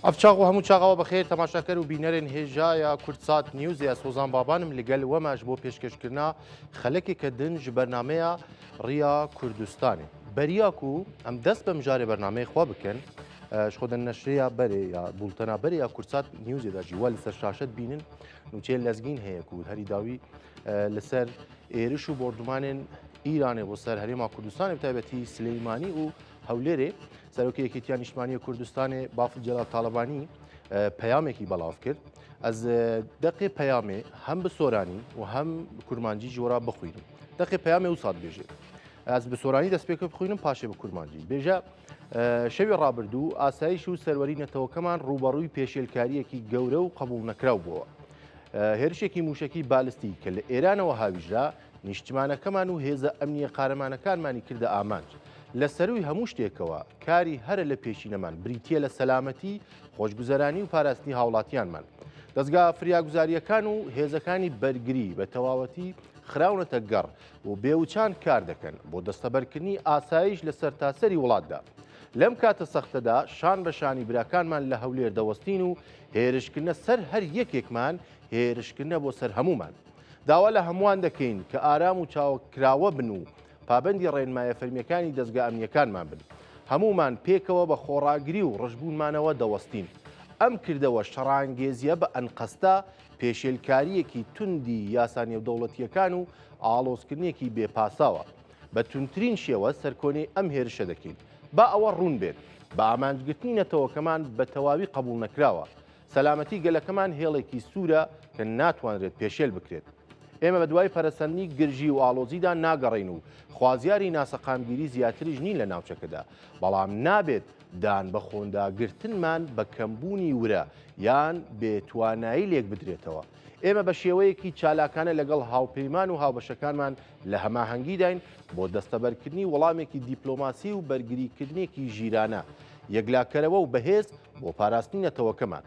ئەفچاق و هەموو چاغەوە بەخێر تەماشاکەر و بینەرێن هێژایە کورتسات نیوزە سۆزان بابانم لەگەل وەماش بۆ پێشکەشکردنا خەلەکێکە دن ji بەرنمەیە ڕیا کوردستانê بەریاک و ئەم دەست بە مژارێ بەرنمەی خوا بکەن خۆدن نەشرەیە بەرێ یا بولتەنا بەرێ یا کورتسات نیوزێدا جیوا لەسەر شاشەت بینن نوچێ لەزگین هەیە و هەری داوی لەسەر ئێرش و بردومانên ئیرانê بۆ سەر هەرێما کوردستانی بتایبەتی سلەیمانی و هەولێرێ سەرۆکی یەکێتیان نیشتیمانی کوردستانی بافل جەلال تاڵەبانی پەیامێکی بەڵاو کرد ئەز دەقێ پەیامێ هەم بە سۆرانی و هەم کورمانجی جۆرا بخوێنم دەقێ پەیامێ و سات بێژێ ئەس بە سۆرانی دەست پێکە بخوێنم پاشێ بە کورمانجی بێژە شەوی ڕابردوو ئاسایش و سەروەری نەتەوەکەمان ڕوبەڕووی پێشێلکاریەکی گەورە و قبول نەکراو بووە هێرشێکی موشکی بالستی کە لە ئێرانەوە هاویژرا نیشتیمانەکەمان و هێزە ئەمنیە قارەمانەکانمانی کردە ئامانج لە سەروی هەموو شتێکەوە کاری هەرە لە پێشینەمان بریتە لە سەلامەتی خۆشگوزەرانی و پاراستنی هاوڵاتیانمان دەستگا فریاگوزاریەکان و هێزەکانی بەرگری بە تەواوەتی خراونەتە گەڕ و بێوچان کار دەکەن بۆ دەستەبەرکردنی ئاسایش لە سەرتاسەری وڵاتدا لەم کاتە سەختەدا شان بە شانی براکانمان لە هەولێر دەوەستین و هێرشکردنە سەر هەر یەکێکمان هێرشکردنە بۆ سەر هەمومان داوا لە هەمووان دەکەین کە ئارام و چاوەکراوە بن و پابەندی ڕێنمایە فەرمیەکانی دەستگا ئەمنیەکانمان بن هەمومان پێکەوە بە خۆڕاگری و ڕژبوونمانەوە دەوەستین ئەم کردەوە شەڕانگێزیە بە ئەنقەستا پێشێلکاریەکی توندی یاسا نێودەوڵەتیەکان و ئاڵۆزکردنێکی بێپاساوە بە تونترین شێوە سەرکۆنی ئەم هێرشە دەکەین با ئەوە ڕوون بێت بە ئامانجگرتنی نەتەوەکەمان بە تەواوی قبول نەکراوە سەلامەتی گەلەکەمان هێڵێکی سوورە کە ناتوانرێت پێشێل بکرێت ئێمە بە دوای پەرەسەندنی گرژی و ئاڵۆزیدا ناگەڕین و خوازیاری ناسەقامگیری زیاتریش نین لە ناوچەکەدا بەڵام نابێت دان بە خۆنداگرتنمان بە کەمبوونی ورە یان بێتوانایی لێک بدرێتەوە ئێمە بە شێوەیەکی چالاکانە لەگەڵ هاوپەیمان و هاوبەشەکانمان لە هەماهەنگیداین بۆ دەستەبەرکردنی وەڵامێکی دیپلۆماسی و بەرگریکردنێکی ژیرانە یەکلاکەرەوە و بەهێز بۆ پاراستنی نەتەوەکەمان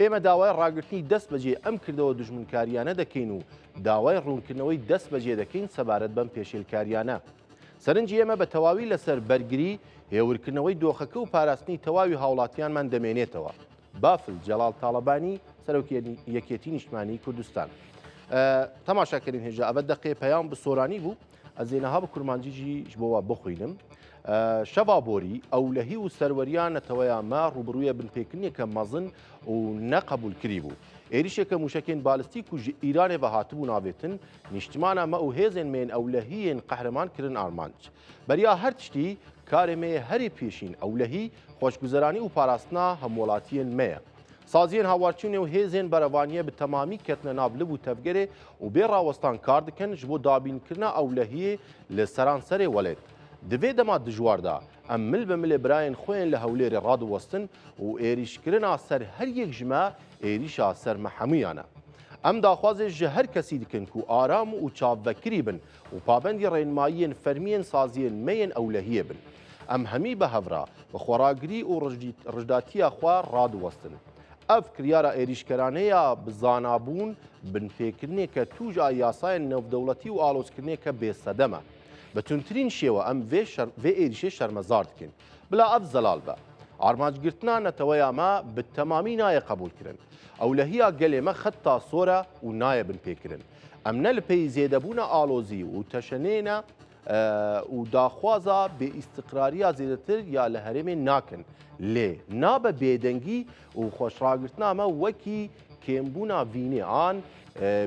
ئێمە داوای ڕاگررتنی دەست بەجێ ئەم کردەوە دژمنکاریانە دەکەین و داوای ڕوونکردنەوەی دەست بەجێ دەکەین سەبارەت بەم پێشێلکاریانە سەرنجی ئێمە بە تەواوی لەسەر بەرگری هێورکردنەوەی دۆخەکە و پاراستنی تەواوی هاوڵاتیانمان دەمێنێتەوە بافل جەلال تاڵەبانی سەرۆکی یەکێتی نیشتیمانی کوردستان تەماشاکردین هێژە ئەبە دەقێ پەیام بە سۆرانی بوو ئەزێنەها بە کورمانجیژی بۆوە بخوێنم شەوا بۆری ئەولەهی و سەروەریانەتەوەیان ما ڕوبڕوویە بنپێکردنێکە مەزن و نەقبول کری بوو ئێریشێکە موشکێن بالستیک و ئیرانێ بە هاتبوو ناوێتن نیشتمانە مە و هێزن مێن ئەولەهیên قەهرەمان کردن ئارمانج بەریا هەر تشتی کارێمێ هەری پێشین ئەولەهی خۆشگوزەرانی و پاراستنا هەموڵاتیên مەیە سازیên هاوارچوونێ و هێزên بەرەوانیە بە تەمامی کەتنە نابلب و تەفگەرێ و بێ ڕاوەستان کار دەکەن ji بۆ دابینکردنا ئەولەهیê لە سەرانسەرێ وەلێت divê dema dijwarda em mil bi milê birayên xwe yên li Hewlêrê radiwestin û êrîşkirina ser her yek ji me êrîşa ser me hemûyan e. Em daxwazê ji her kesî dikin ku aram û çavvekirî bin û pabendî rênmayiyên fermiyên saziyên me yên ewlehiyê bin. Em hemî bi hevra bi xwaragirî û rijdatiya xwe radiwestin. Ev kiryara êrîşkeranەya bi zanabûn binpêkirinêke tûja yasayên navdewletî û alozkirinêke bêsedem e. بە تونترین شێوە ئەم vê êrişê şermezar dikin bila ev zelal be armanjgirtina netewaya me bi temamî naye qebûlkirin ewlehiya gelê me xeta sor e û naye binpêkirin em ne li peyî zêdebûna alozî û teşenêne û daxwaza bêîstiqrariya zêdetir ya li herêmê nakin lê nabe bêdengî û xweşragirtina me wekî kêmbûna vînê an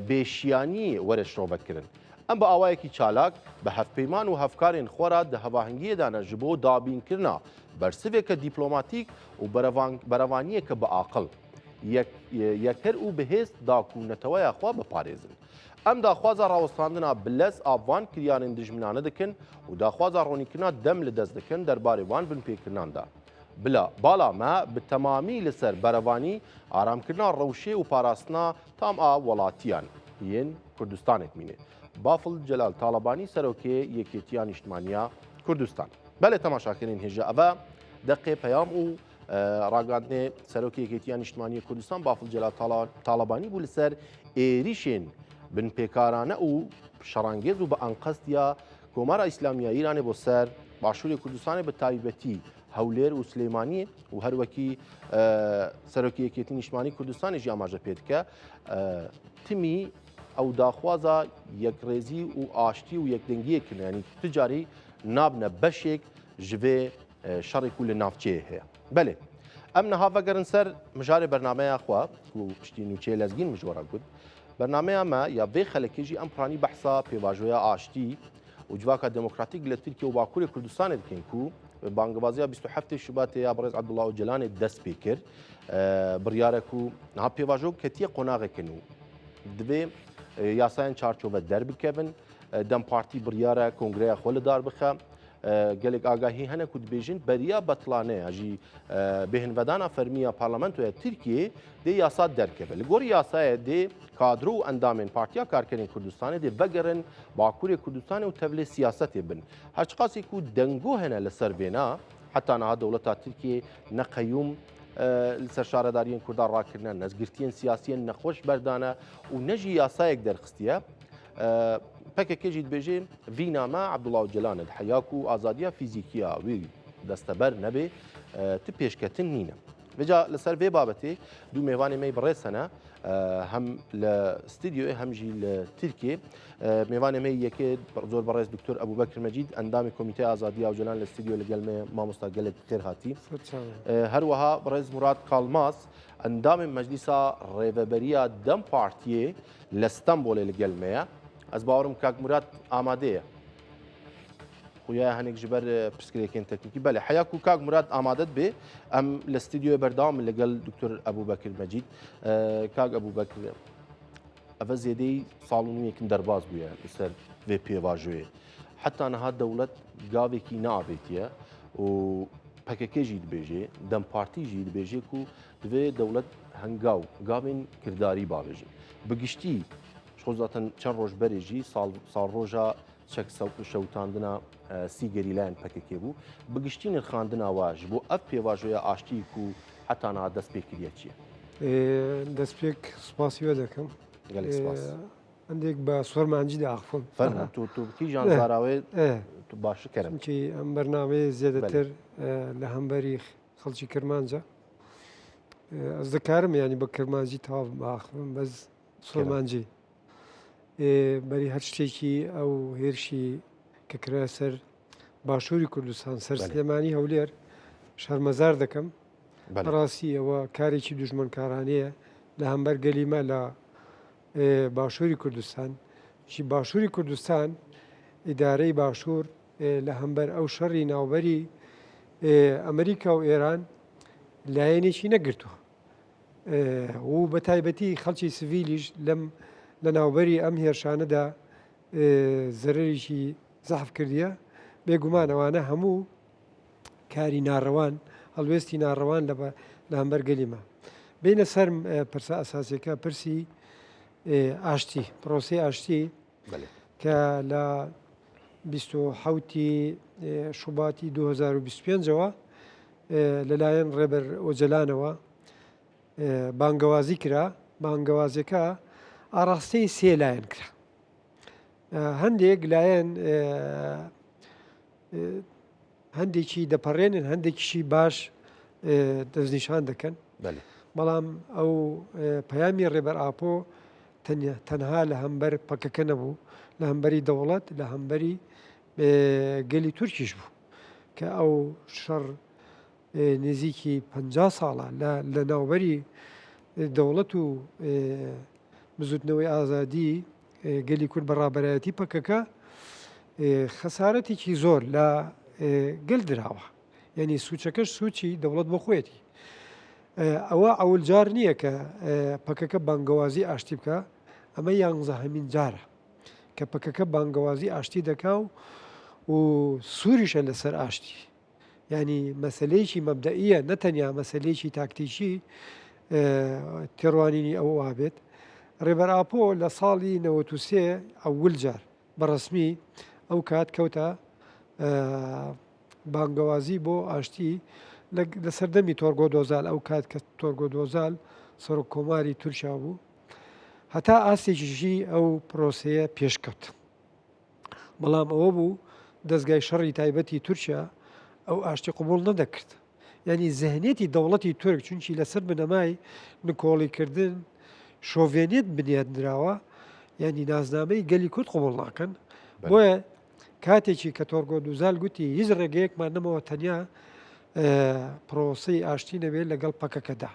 bêşiyaniyê were şovekirin ئەم بە ئاوایەکی چالاک بە هەفپەیمان و هەفکارên خۆرا di hevahengiyêdane ji bo dabînkirina bersivêke dîplomاتîk û berevaniiyeke biaqil yekher û bihêz da ku neteweya xwe biparêzin em daxwaza rawestandina bilez av van kiryanên dijminane dikin û daxwaza ronîkirina dem li dest dikin derbarê wan binpêkirinan da bila bala me bi temamî li ser berevanî aramkirina rewşê û parastina tam a welatiyan yên Kurdistanê mîne بافل جەلال تاڵەبانی سەرۆکێ یەکێتیان نیشتیمانیە کوردستان بەلێ تەماشاکردین هێژە ئەڤە دەقێ پەیام و ڕاگاندنێ سەرۆکی یەکێتیان نیشتیمانیە کوردستان بافل جەلال تاڵەبانی بوو لەسەر ئێریشێن بنپێکارانە و شەڕانگێز و بە ئەنقەستیا کۆمارە ئیسلامیە ئیرانێ بۆ سەر باشووری کوردستانی بە تایبەتی هەولێر و سلێمانی و هەروەکی سەرۆکی یەکێتی نیشتمانی کوردستانیش ئاماژە پێ دکە تمی ئەو داخوازە یەکڕێزی و ئاشتی و یەکدەنگیەکردن ینی تجاری نابنە بەشێک ji vê şerê ku li navçeyê heye. Belê. Em niha vegerin ser mijarê bernameya xwe ku piştî nûçeyê lezgîn mijwara got. Bernameya me ya vê xelekê jî em piranî behsa pêvajoya aştî û civaka demokratîk li Tirkiye û Bakurê Kurdistanê dikin ku bangvaziya 27 Şubatê ya Birêz Abdullah Öcalanê dest pê kir. Biryarek ku niha pêvajo ketiye qonaxekin û divê yasayên çarçove derbikevin. Dem partî biryare kongreya xwe li dar bixe. Gelek agahî hene ku dibêjin beriya betlaneya jî bêhinvedana fermiya parlamentoya Tirkiye dê yasa derkeve. Li gorî yasayê dê kadro û endamên Partiya Karkerên Kurdistanê dê vegerin Bakurê Kurdistanê û tevlê siyasetê bin. Her çiqasî ku dengo hene li ser vêna heta niha dewleta Tirkiye ne qeyûm li ser şaredariyên Kurdan rakirine, nezgirtiyên siyasiyên nexweş berdane û ne jî yasayek derxistiye. PKK jî dibêje vî name Abdullah Öcalanê diheya ku azadiya fîzîkiya wî desteber nebe ti pêşketin nîne. Vêca li ser vê babetê du mêvanê me birêz hene hem li stûdyoyê hem jî li Tirkiye. Mêvanê me yekê zor birêz Dr. Ebubekir Mecîd endamê Komîteya Azadiya Öcalan li stûdyo li gel me mamosta gelek xêr hatî. Her wiha birêz Murad Kalmaz endamê Meclîsa Rêveberiya Dem Partiyê li Stenbolê li gel me ye. Ez bawerim Kak Murad amade ye. Xuya hinek ji ber pirsgirêkên teknîkî belê. Heya ku Kak Murad amade dibe em li stûdyoyê berdewam li gel Dr. Ebubekir Mecîd. Kak Ebubekir ev zêdeyî sal û nû yekim derbas bûye li ser vê pêvajoyê. Heta niha dewlet gavekî neavêtiye û PKK jî dibêje, Dem Partî jî dibêje ku divê dewlet hengaw gavên kirdarî bavêjin. Bi giştî خۆ zaten çend roj berê jî salroja çek şewtandina sîgerî layên PKK bû. Bi giştî nirxandina we ji bo ev pêvajoya aştî ku heta niha dest pê kiriye çi ye? Destpêk spasî we dikim. Gelek spas. Endek bi Sormancî de axivim. Fermo tu kîjan zara wê tu baş kerem. Çi em bernameyê zêdetir li hemberî xelkî Kirmanca. Ez dikarim yanî bi Kirmancî tav axivim bez Sormancî. Berî her tiştekî ew hêrşî kê kiriye ser Başûrî Kurdistan ser Silêmanî Hewlêr şermezar dikim. Rastî ewa karekî dijmankaranê ye li hember gelî me la Başûrî Kurdistan. Jî Başûrî Kurdistan îdareyê Başûr li hember ew şerî navberî Amerîka û Êran layênekî negirtû. û bi taybetî xelkê sivîlî ji lem li navberî em hêrşane de zererîşî zehf kiriye. Bêguman ewane hemû karî narewan, helwestî narewan li hember gelî me. Bêhne ser pirsa esasîka pirsî aştî, prosê aştî ke li 27 Şubatî 2025 li layên Rêber Öcalanê bangewazî kira, bangewazîka arasteyê sê layên kira. Hendêk layên hendekî deperênin, hendekî baş destnîşan dikin. Belam ew peyamê Rêberapo tenha li hember PKK nebû, li hemberî dewlet, li hemberî gelî Tirkiye jî bû. Ke ew şer nêzîkî 50 sala li navberî dewlet û bizûtnewê azadî gelî Kurd beraberiyetî PKK xesaretekî zor la gel dirawe. Yanî sûçekeş sûçî dewlet bi xwe yetî. Ewa ewil car niye ke PKK bangewazî aştî bike, em 11 car e ke PKK bangewazî aştî dike û Sûrîşe li ser aştî. Yanî meseleyekî mebdeî ye, ne tenya meseleyekî taktîkî têrwanînî ew abêt. Rêberapo li salî 93 ewil car bi resmî ew kat kewta bangewazî bo aştî li ser demî Torgo Dozal ew kat ke Torgo Dozal Serokkomarî Tirkiye bû. Heta astêkî jî ew proseyê pêş ket. Belam ewe bû dezgehê şerî taybetî Tirkiye ئەو ئاشتی قوبوڵ نەدەکرد ینی زەهنێتی دەوڵەتی تورک چونکی لەسەر بنەمای نکۆڵیکردن شۆڤێنێت بنیادراوە ینی نازنامەی گەلی کورد قوبوڵ ناکەن بۆیە کاتێکی کە تۆرگۆ دووزال گوتی هیچ ڕێگەیەکمان نەمەوە تەنیا پرۆسی ئاشتی نەبێت لەگەڵ پەکەکەدا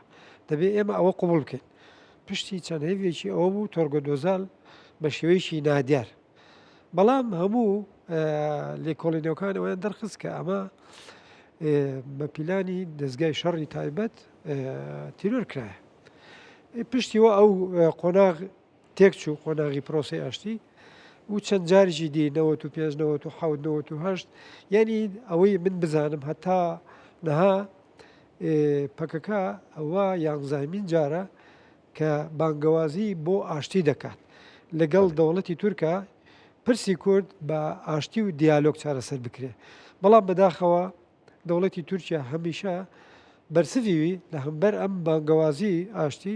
دەبێت ئێمە ئەوە قوبول بکەین پشتی چەند هێوێکی ئەوە بوو تۆرگۆ دۆزال بە شێوەیەکی نادیار بەڵام هەموو لێکۆڵینەوەکان ئەویان دەرخست کە ئەمە بە پیلانی دەستگای شەڕی تایبەت تیرۆر کرایە پشتیوە ئەو قۆناغ تێکچوو قۆناغی پرۆسی ئاشتی و چەند جارێکی دی 95 یعنی ئەوەی من بزانم هەتا نەها پەکەکە ئەوە یانزامین جارە کە بانگەوازی بۆ ئاشتی دەکات لەگەڵ دەوڵەتی تورکە پرسی کورد بە ئاشتی و دیالۆگ چارەسەر بکرێ بەڵام بەداخەوە دەوڵەتی تورکیا هەمیشە بەرسڤیوی لە هەمبەر ئەم بانگەوازی ئاشتی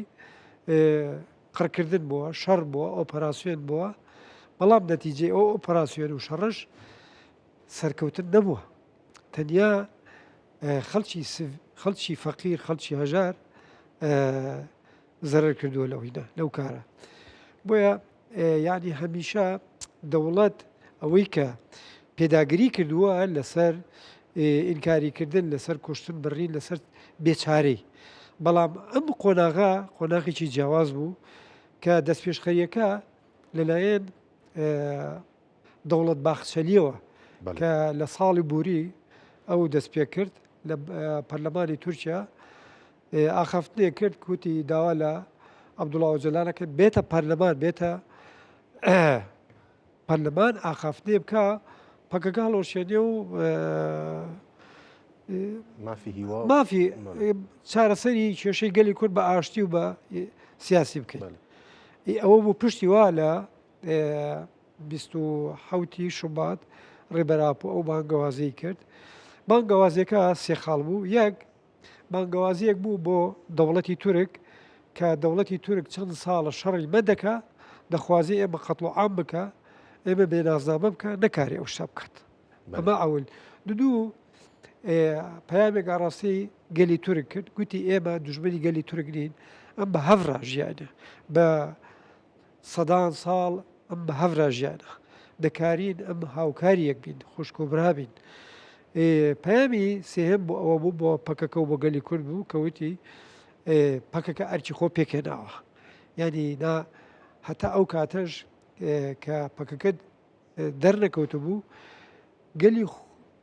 قڕکردن بووە شەڕ بووە ئۆپەراسیۆن بووە بەڵام نەتیجەی ئەو ئۆپەراسیۆن و شەڕش سەرکەوتن نەبووە تەنیا خەڵکی فەقیر خەڵکی هەژار زەرەر کردووە لەو کارە بۆیە یعنی هەمیشە دەوڵەت ئەوەی کە پێداگیری کردووە لەسەر ئینکاریکردن لەسەر کوشتن بڕین لەسەر بێچارەی بەڵام ئەم قۆناغێکی جیاواز بوو کە دەستپێشخەریەکە لەلایەن دەوڵەت باخچەلیەوە کە لە ساڵی بوری ئەو دەست پێ کرد لە پەرلەمانی تورکیا ئاخافتنێ کرد کوتی داوا لە عەبدوڵڵا ئۆجەلانەکە بێتە پەرلەمان بێتە پەرلەمان ئاخافتنێ بکە پەکەکە هەڵۆشێنێ و مافی چارەسەری کێشەی گەلی کورد بە ئاشتی و بە سیاسی بکەین ئەوە بوو پشتی وا لە 27 شوبات ڕێبەراپۆ ئەو بانگەوازی کرد بانگەوازیەکە سێ خاڵ بوو یەک بانگەوازیەک بوو بۆ دەوڵەتی تورک کە دەوڵەتی تورک چەند ساڵە شەڕی مەدەکە دەخوازی ئێمە قەتڵ و عام بکە ئێمە بێنازنامە بکە نەکاری ئەو شتا بکات ئەمە ئەول دوو پەیامێک ئاڕاستی گەلی تورک کرد گوتی ئێمە دوژمنی گەلی تورک نین ئەم بە هەڤرا ژیانە بە سەدان ساڵ ئەم بە هەڤرا ژیانە دەکارین ئەم هاوکاریەک بین خوشک و برابین پەیامی سێهم بۆ ئەوە بوو بۆ پەکەکە و بۆ گەلی کورد بوو کەوتی پەکەکە ئەرکی خۆ پێکێناوە ینی هەتا ئەو کاتەش کە پەکەکە دەرنەکەوتە بوو گەلی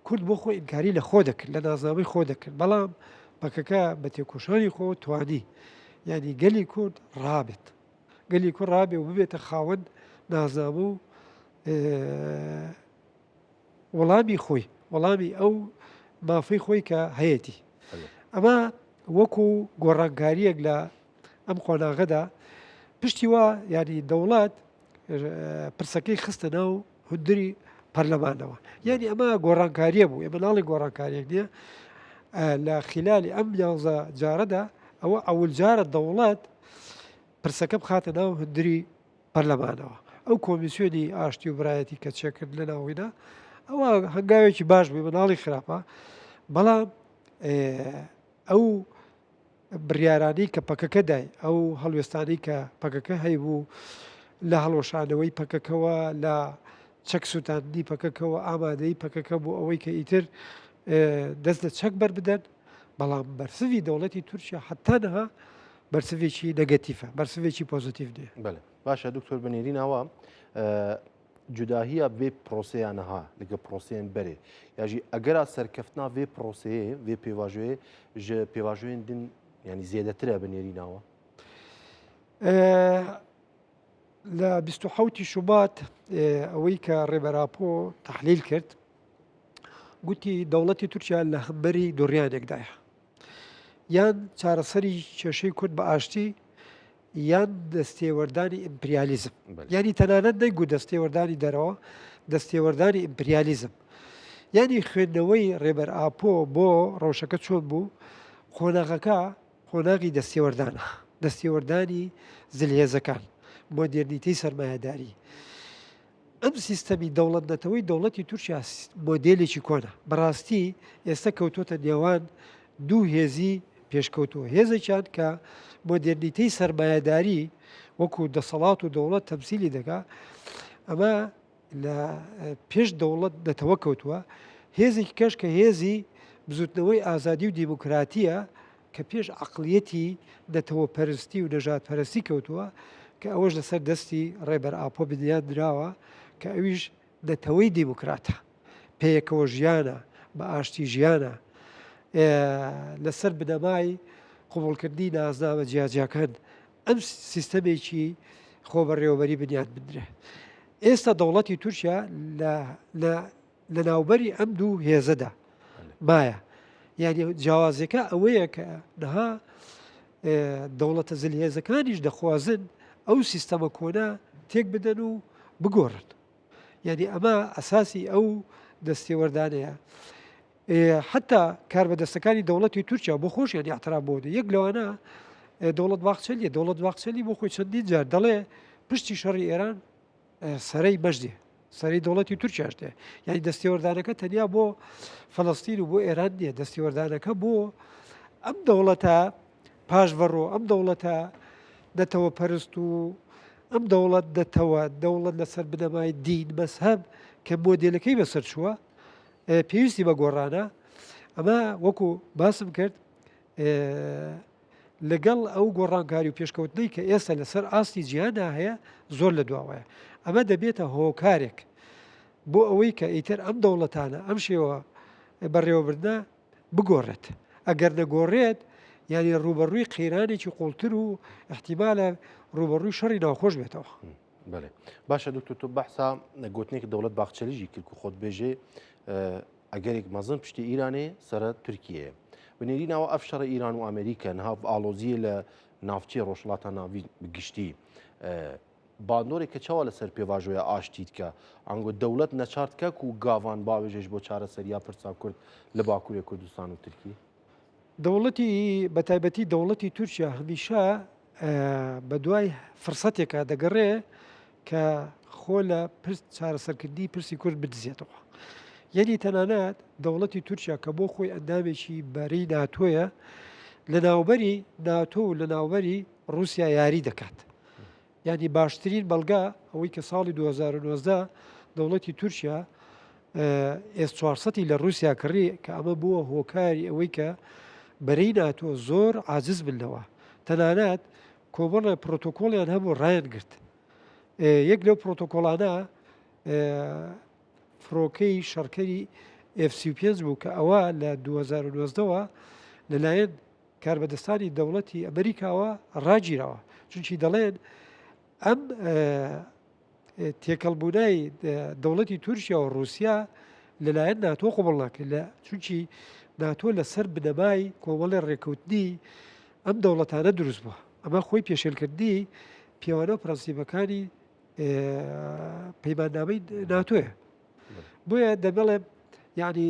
کورد بۆ خۆ ئینکاری لە خۆ دەکرد لە نازنامەی خۆ دەکرد بەڵام پەکەکە بە تێکۆشانی خۆ توانی ینی گەلی کورد ڕابێت گەلی کورد ڕابێ و ببێتە خاوەن نازنامە و وەڵامی خۆی وەڵامی ئەو مافەی خۆی کە هەیەی ئەمە وەکو گۆڕانکاریەک لە ئەم قۆناغەدا پشتی وە ینی دەوڵات پرسەکەی خستە ناو هوندری پەرلەمانەوە یعنی ئەمە گۆڕانکاریە بوو ئێمە ناڵی گۆڕانکاریەک نییە لە خلالی ئەم 11 جارەدا ئەوە ئەول جارە دەوڵات پرسەکە بخاتە ناو هوندری پەرلەمانەوە ئەو کۆمیسیۆنی ئاشتی و برایەتی کە چێکرد لە ناویدا ئەوە هەنگاوێکی باش بووی مناڵی خراپە بەڵام ئەو بڕیارانی کە پەکەکە دای ئەو هەڵوێستانی کە پەکەکە هەیبوو لە هەڵۆشانەوەی پەکەکەوە لە چەک سووتاندنی پەکەکەەوە ئامادەی پەکەکە بوو ئەوەی کە ئیتر دەست لە چەک بەربدەن بەڵام بەرسوی دەوڵەتی تورکیا حتانەها بەرسوێکی نەگەتیفە بەرسوێکی پۆزیتیڤ نیە باشە دکتۆر بنێرینەوە جوداهیە vê proseyanaha li gel proseyên berê ya jî egera serkeftina vê proseyê vê pêvajoyê ji pêvajoyên din yanî zêdetir e binêrînawa لە 27 شوبات ئەوەی کە ڕێبەراپۆ تەحلیل کرد گوتی دەوڵەتی تورکیا لە هەمبەری دۆڕیانێکدایە یان چارەسەری کێشەی کورد بە ئاشتی یان دەستێوەردانی ئیمپریالیزم ینی تەنانەت نەیگو دەستێوەردانی دەرەوە دەستێوەردانی ئیمپریالیزم ینی خوێندنەوەی ڕێبەر ئاپۆ بۆ ڕەوشەکە چۆن بوو قۆناغەکە قۆناغی دەستێوەردانە دەستێوەردانی زلهێزەکان مۆدێرنیتەی سەرمایهداری ئەم سیستەمی دەوڵەتنەتەوەی دەوڵەتی تورکیا مۆدێلێکی کۆنا بەڕاستی ئێستا کەوتۆتە نێوان دوو هێزی پێشکەوتووە هێزێکیان کە مۆدرنیتەی سەرمایهداری وەکو دەسەڵات و دەوڵەت تەمسیلی دەکا ئەمە لە پێش دەوڵەت نەتەوە کەوتووە هێزێکی کەش کە هێزی بزوتنەوەی ئازادی و دیموکراتیە کە پێش عقلیەتی نەتەوە پەرستی و نەژاد پەرستی کەوتووە کە ئەوەش لەسەر دەستی ڕێبەر ئاپۆ بنیان درراوە کە ئەویش نەتەوەی دیموکراتە پێیەکەوە ژیانە بە ئاشتی ژیانە لەسەر بنەمای قوبوڵکردنی نازنامە جیاجیاکان ئەم سیستەمێکی خۆ بەڕێوەبەری بنیان بدرێ ئێستا دەوڵەتی تورکیا لە ناوبەری ئەم دوو هێزەدا مایە یعنی جیاوازەکە ئەوەیە کە نەها دەوڵەتە زلهێزەکانیش دەخوازن ئەو سیستەمە کۆنا تێک بدەن و بگۆڕن یعنی ئەمە ئەساسی ئەو دەستێوەردانەیە حتا کاربەدەستەکانی دەوڵەتی تورکیا بۆ خۆشیان یاعتراف بۆ یەک لەوانە دەوڵەت باخچەلیە دەوڵەت باخچەلی بۆ خۆی چەندین جار دەڵێ پشتی شەڕی ئێران سەرەی بەشدێ سەرەی دەوڵەتی تورکیاش دێ یعنی دەستێوەردانەکە تەنیا بۆ فەڵەستین و بۆ ئێران نییە دەستێوەردانەکە بۆ ئەم دەوڵەتە پاشڤەڕۆ ئەم دەوڵەتە نەتەوە پەرست و ئەم دەوڵەت دەتەوە دەوڵەت لەسەر بنەمای دین مەسهەب کە مۆدێلەکەی بەسەر چووە پێویستی بە گۆڕانە ئەمە وەکو باسم کرد لەگەڵ ئەو گۆڕانکاری و پێشکەوتنەی کە ئێستا لەسەر ئاستی جیهاندا هەیە زۆر لە دواوەیە ئەمە دەبێتە هۆکارێک بۆ ئەوەی کە ئیتر ئەم دەوڵەتانە ئەم شێوە بەڕێوەبردە بگۆڕێت ئەگەر نەگۆڕێت یعنی ڕوبەڕووی قیرانێکی قوڵتر و احتیمالە ڕوبەڕووی شەڕی ناوخۆش بێتەوە بەێ باشە دکتۆر تۆ بەحسا گوتنێکی دەوڵەت باخچەلیژی کرد و خۆت بێژێ ئەگەرێک مەزن پشتی ئیرانێ سرە تورکیە بنێری ناوە ئەف شەڕە ئیران و ئەمریکا نهاف ئالۆزیە لە ناوچەی ڕۆژڵاتە ناوی گشتی باندۆرێک کە چاوە لەسەر پێواژۆیە ئاشتیت کە ئەنگۆ دەوڵەت نەچارتکە و گاوان باوێژێش بۆ چارە سەریا پرسا کورد لە باکووری کوردستان و تورکی دەوڵەتی بەتایبەتی دەوڵەتی تورکیا هەمیشە بە دوای فرسەتێکە دەگەڕێ کە خۆ لە چارەسەرکردنی پرسی کورد بدزێتەوە یعنی تەنانەت دەوڵەتی تورکیا کە بۆ خۆی ئەندامێکی بەرەی ناتۆیە لە ناوبەری ناتۆ و لە ناوبەری رووسیا یاری دەکات یعنی باشترین بەڵگا ئەوەی کە ساڵی 2019 دەوڵەتی تورکیا S-400 لە رووسیا کڕی کە ئەمە بووە هۆکاری ئەوەی کە بەرەی ناتۆ زۆر عاجز بنەوە تەنانەت کۆمەڵە پرۆتۆکۆڵیان هەبوو ڕایان گرت یەک لەو پرۆتۆکۆڵانە فڕۆکەی شەڕکەری F-35 بوو کە ئەوە لە 2019ەوە لەلایەن کاربەدەستانی دەوڵەتی ئەمریکاوە ڕاگیرەوە چونکی دەڵێن ئەم تێکەڵبوونای دەوڵەتی تورکیا و رووسیا لەلایەن ناتۆ قوبڵ ناکرد لە چونکی ناتۆ لەسەر بنەمای کۆمەڵی ڕێکەوتنی ئەم دەوڵەتانە دروست بووە ئەمە خۆی پێشێلکردنی پیاوانە و پرەنسیبەکانی پەیماننامەی ناتۆیە بۆیە دەبڵێم یعنی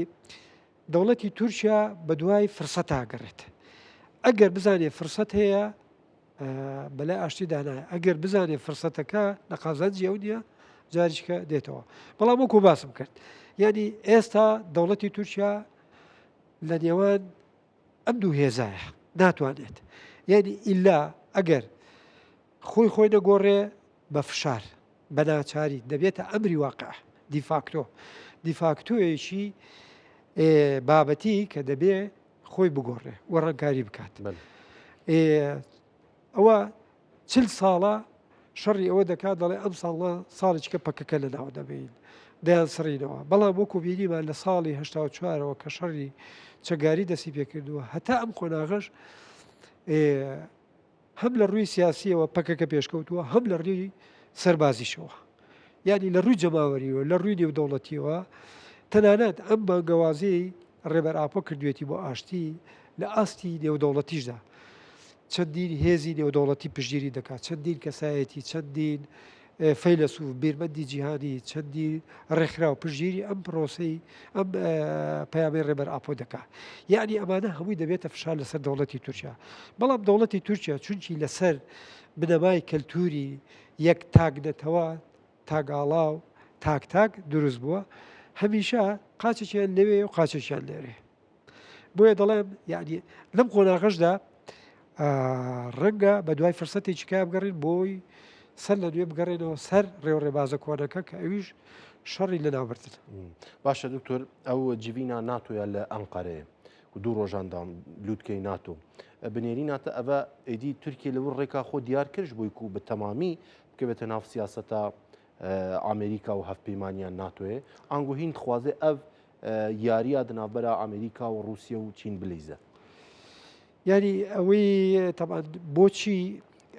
دەوڵەتی تورکیا بە دوای فرسەت ئاگەڕێت ئەگەر بزانێ فرسەت هەیە بەلای ئاشتی دانایە ئەگەر بزانێ فرسەتەکە لە قازانجی ئەو نییە جاریشکە دێتەوە بەڵام وەکو باسم کرد یعنی ئێستا دەوڵەتی تورکیا لە نێوان ئەم دوو هێزایە ناتوانێت یعنی ئیلا ئەگەر خۆی نەگۆڕێ بە فشار بە ناچاری دەبێتە ئەمری واقع دیفاکتۆیەکی بابەتی کە دەبێ خۆی بگۆڕێ وەڕەنکاری بکات ئەوە 40 ساڵە شەڕی ئەوە دەکات دەڵێ ئەم ساڵە ساڵێککە پەکەکە لە ناو دەبین دەیان سڕینەوە بەڵام وەکو بینیمان لە ساڵی 1970ەوە کە شەڕی چەگاری دەسی پێکردووە هەتا ئەم خۆناغەش هەم لە ڕووی سیاسیەوە پەکەکە پێشکەوتووە هەم لە ڕووی سەربازیشەوە یعنی لە ڕووی جەماوەریەوە لە ڕووی نێودەوڵەتیەوە تەنانەت ئەم بانگەوازی ڕێبەر ئاپۆ کردوێتی بۆ ئاشتی لە ئاستی نێودەوڵەتیشدا چەندین هێزی نێودەوڵەتی پشتگیری دەکات چەندین کەسایەتی چەندین فەیلسوف بیرمەندی جیهانی چەندی ڕێکخراو پشتگیری ئەم پرۆسەی ئەم پەیامی ڕێبەر ئاپۆ دەکات یعنی ئەمانە هەمووی دەبێتە فشار لەسەر دەوڵەتی تورکیا بەڵام دەوڵەتی تورکیا چونکی لەسەر بنەمای کەلتوری یەک تاگنەتەوە تاگاڵاو تاک دروست بووە هەمیشە قاچێکیان لەوێ و قاچێکیان لێرێ بۆیە دەڵێم یعنی لەم قۆناغەشدا ڕەنگە بە دوای فرسەتێکی کا بگەڕین بۆی سەر لە دوێ بگەڕێنەوە سەر ڕێوەڕێبازە کۆنەکە کە ئەویش شەڕی لەناوبردن باشە دکتۆر ئەو جیڤینا ناتۆیە لە ئەنقەرەیە و دوو ڕۆژاندام لووتکەی ناتۆ بنێری ناتە ئەvە ئیدی تورکیە لەور ڕێکا خۆ دیار کرد بۆی و بە تەمامی بکەوێتە ناو سیاسەتە ئامریکا و هەفپەیمانیان ناتۆیە ئەنگۆ هین خوازێ ئەv یاریە دنابەرە ئەمریکا و رووسیا و چین بلیزە یعنی ئەوەی تەبان بۆچی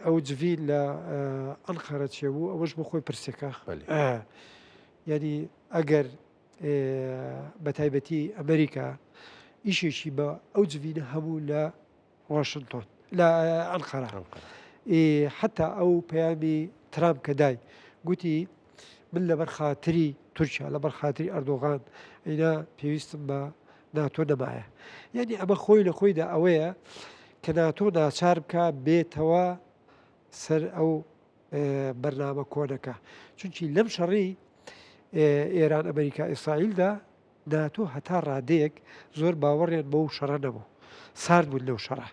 ئەو جوین لە ئەنقەرە چێبوو ئەوەش بۆ خۆی پرسێکە یعنی ئەگەر بە تایبەتی ئەمریکا ئیشێکی بە ئەو جوینە هەموو لە واشنتۆن لە ئەنقەرە حتا ئەو پەیامی ترامپ کە دای گوتی من لەبەر خاتری تورکیا لەبەر خاتری ئەردۆغان ئەینا پێویستم بە ناتۆ نەمایە یعنی ئەمە خۆی لە خۆیدا ئەوەیە کە ناتۆ ناچار بکە بێتەوە سەر ئەو بەرنامە کۆنەکە چونکی لەم شەڕی ئێران ئەمریکا ئیسرائیلدا ناتۆ هەتا ڕادەیەک زۆر باوەڕیان بەو شەڕە نەبوو سارد بوون لەو شەڕە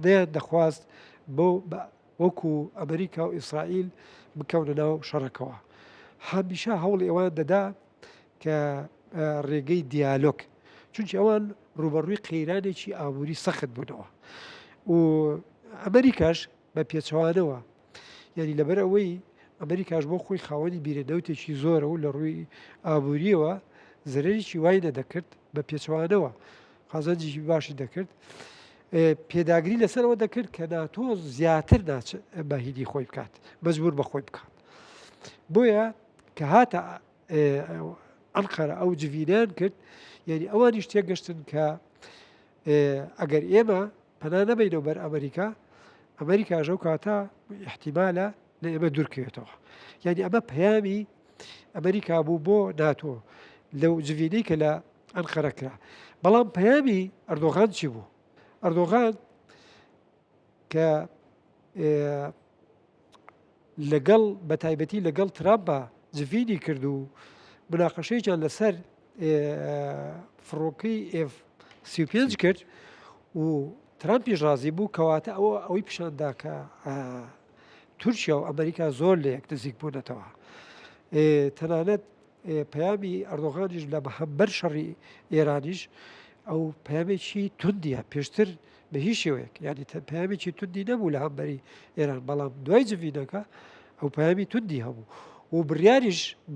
دەیان دەخواست بۆ وەکو ئەمریکا و ئیسرائیل بکەونە ناو شەڕەکەەوە هەمیشە هەوڵ ئێوان دەدا کە ڕێگەی دیالۆگ چونکی ئەوان ڕوبەڕووی قەیرانێکی ئابووری سەخت بوونەوە و ئەمریکاش بە پێچەوانەوە یعنی لەبەر ئەوەی ئەمریکاش بۆ خۆی خاوەنی بیرەدەوتێکی زۆرە و لە ڕووی ئابوووریەوە زەرێکی وای نەدەکرد بە پێچەوانەوە قازانجێکی باشی دەکرد پێداگری لەسەرەوە دەکرد کە ناتۆ زیاتر بەهیدی خۆی بکات مەجبور بە خۆی بکات بۆیە کە هاتە ئەنقەرە ئەو جوینیان کرد یعنی ئەوانیش تێگەشتن کە ئەگەر ئێمە پەنا نەبینەوە بەر ئەمریکا ئەمریکا ژەو کاتە احتیمالە لە ئێمە دوورکەوێتەوە یعنی ئەمە پەیامی ئەمریکا بوو بۆ ناتۆ لەو جوینەی کە لە ئەنقەرە کرا بەڵام پەیامی ئەردۆغان چی بوو ئەردۆغان کە لەگەڵ بە تایبەتی لەگەڵ ترامپە جوینی کرد و مناقەشەیەکیان لەسەر فڕۆکەی F-35 کرد و ترامپیش ڕازی بوو کەواتە ئەوەی پیشاندا کە تورکیا و ئەمریکا زۆر لە یەک نزیک بوونەتەوە تەنانەت پەیامی ئەردۆغانیش لە بەهەمبەر شەڕی ئێرانیش ئەو پەیامێکی توندیە پێشتر بە هیچ شێوەیەک یعنی پەیامێکی توندی نەبوو لە هەمبەری ئێران بەڵام دوای جوینەکە ئەو پەیامی توندی هەبوو و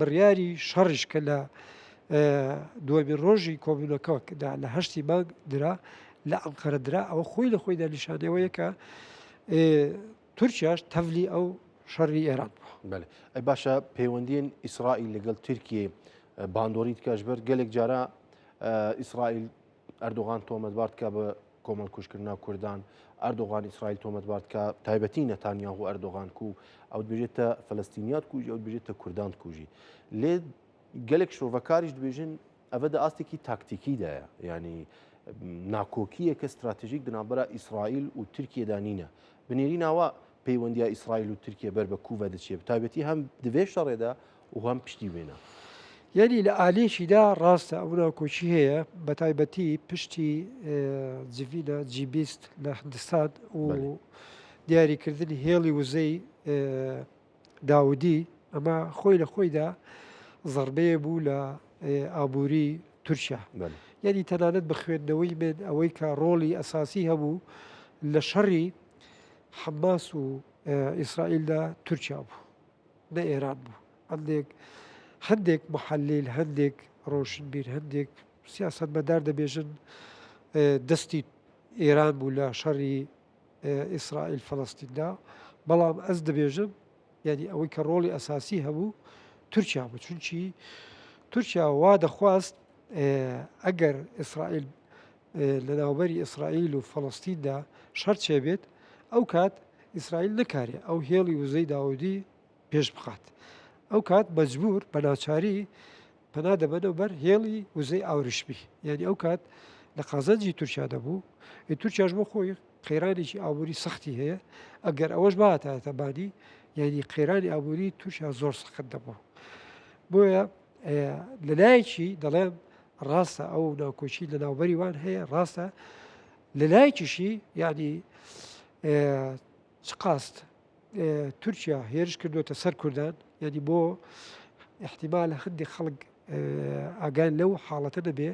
بڕیاری شەڕیش کە لە دووەمین ڕۆژی کۆبوونەکەدا لە 8 مانگ درا لە ئەنقەرە درا ئەوە خۆی لە خۆیدا نیشانەوەیە کە تورکیاش تەڤلی ئەو شەڕی ئێران بووە ئەی باشە پەیوەندیان ئیسرائیل لەگەڵ تورکیە باندۆریت کەژبەر گەلێک جارە ئیسرائیل ئەردۆغان تۆمەتبار کە بە کۆمەڵ کوشتکردنا کوردان ئەردۆغان ئیسرائیل تۆمەتبار کە تایبەتی نەتانیاهو و ئەردۆغان و ئەو دبێژێتە فەلەستینیات کوژی ئەو دبێژێتە کوردان کوژی لێ گەلێک شۆڤەکاریش دبێژن ئەvە دە ئاستێکی تاکتیکیدایە ینی ناکۆکیەکە استراتژیک دنابەرە ئیسرائیل و تورکیەدا نینە بنێری ناوە پەیوەندیە ئیسرائیل و تورکیە بەر بە کوڤە دەچێت تایبەتی هەم دەوێ شەڕێدا و هەم پشتی وێنە یعنی لە ئالێشیدا ڕاستە ئەو ناکۆچی هەیە بە تایبەتی پشتی جڤینە جیبیست لە هەندستان و دیاریکردنی هێڵی وزەی داودی ئەمە خۆی لە خۆیدا زەربەیە بوو لە ئابووری تورکیا یعنی تەنانەت بە خوێندنەوەی من ئەوەی کە ڕۆڵی ئەساسی هەبوو لە شەڕی حەماس و ئیسرائیلدا تورکیا بوو نە ئێران بوو هەندێک محەلیل هەندێک ڕۆشنبیر هەندێک سیاسەتمەدار دەبێژن دەستی ئێران بوو لە شەڕی ئیسرائیل فەڵەستیندا بەڵام ئەس دەبێژم یعنی ئەوەی کە ڕۆڵی ئەساسی هەبوو تورکیا بوو چونکی تورکیا وا دەخواست ئەگەر ئیسرائیل لە ناوبەری ئیسرائیل و فەڵەستیندا شەڕ چێبێت ئەو کات ئیسرائیل نەکارێ ئەو هێڵی وزەی داودی پێش بخات ئەو کات مەجبور بە ناچاری پەنا دەبەنەوە بەر هێڵی وزەی ئاوریشمی یعنی ئەو کات لە قازانجی تورکیا دەبوو تورکیاش بۆ خۆی قەیرانێکی ئابووری سەختی هەیە ئەگەر ئەوەش باتایەتە بانی یعنی قەیرانی ئابووری تورکیا زۆر سەخت دەبوو بۆیە لەلایەکی دەڵێم ڕاستە ئەو ناوکۆچی لە ناوبەری وان هەیە ڕاستە لە لایەکیشی یعنی چ قاست تورکیا هێرش کردوتە سەر کوردان یعنی بۆ احتیمالە هەندێک خەڵک ئاگان لەو حاڵەتە دەبێ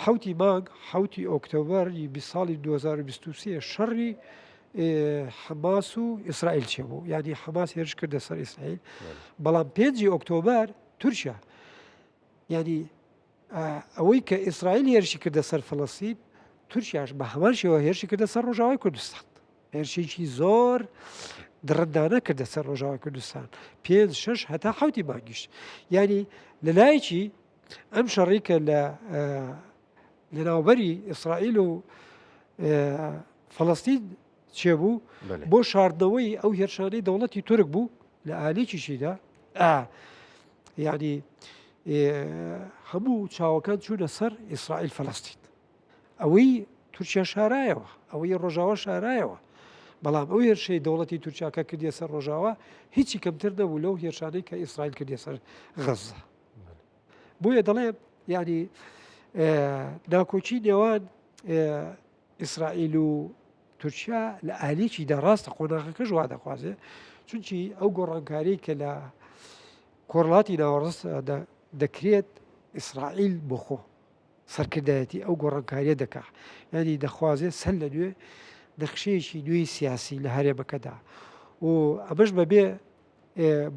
حوتی مانگ حوتی ئۆکتۆبەری ساڵی 2023 شەڕی حماس و ئیسرائیل چێ بوو یعنی حماس هێرش کردە سەر ئیسرائیل بەڵام 5 ئۆکتۆبەر تورکیا یعنی ئەوەی کە ئیسرائیل هێرشی کردە سەر فەڵەستین تورکیاش بە هەمان شێوە هێرشی کردە سەر ڕۆژاوای کوردستان هێرشێکی زۆر درڕدانە کردە سەر ڕۆژاوای کوردستان 5-6 هەتا حوتی مانگیش یعنی لەلایەکی ئەم شەڕی کە لە ناوبەری ئیسرائیل و فەڵەستین چێبوو بۆ شاردنەوەی ئەو هێرشانەی دەوڵەتی تورک بوو لە ئالێکیشیدا یعنی هەموو چاوەکان چوونە سەر ئیسرائیل فەڵەستین ئەوەی تورکیا شارایەوە ئەوەی ڕۆژاوە شارایەوە بەڵام ئەو هێرشەی دەوڵەتی تورکیاکە کردیە سەر ڕۆژاوە هیچی کەمتر نەبوو لەو هێرشانەی کە ئیسرائیل کردیە سەر غەزە بۆیە دەڵێ یعنی ناکۆچی نێوان ئیسرائیل و تورکیا لە ئالێکی داڕاستە قۆناغەکەش وا دەخوازێ چونکی ئەو گۆڕانکاری کە لە کۆڕڵاتی ناوەڕست دەکرێت ئیسرائیل بۆ خۆ سەرکردایەتی ئەو گۆڕانکاریە دەکا ینی دەخوازێت سەر لە نوێ نەخشەیەکی نوێی سیاسی لە هەرێمەکەدا و ئەمەش بەبێ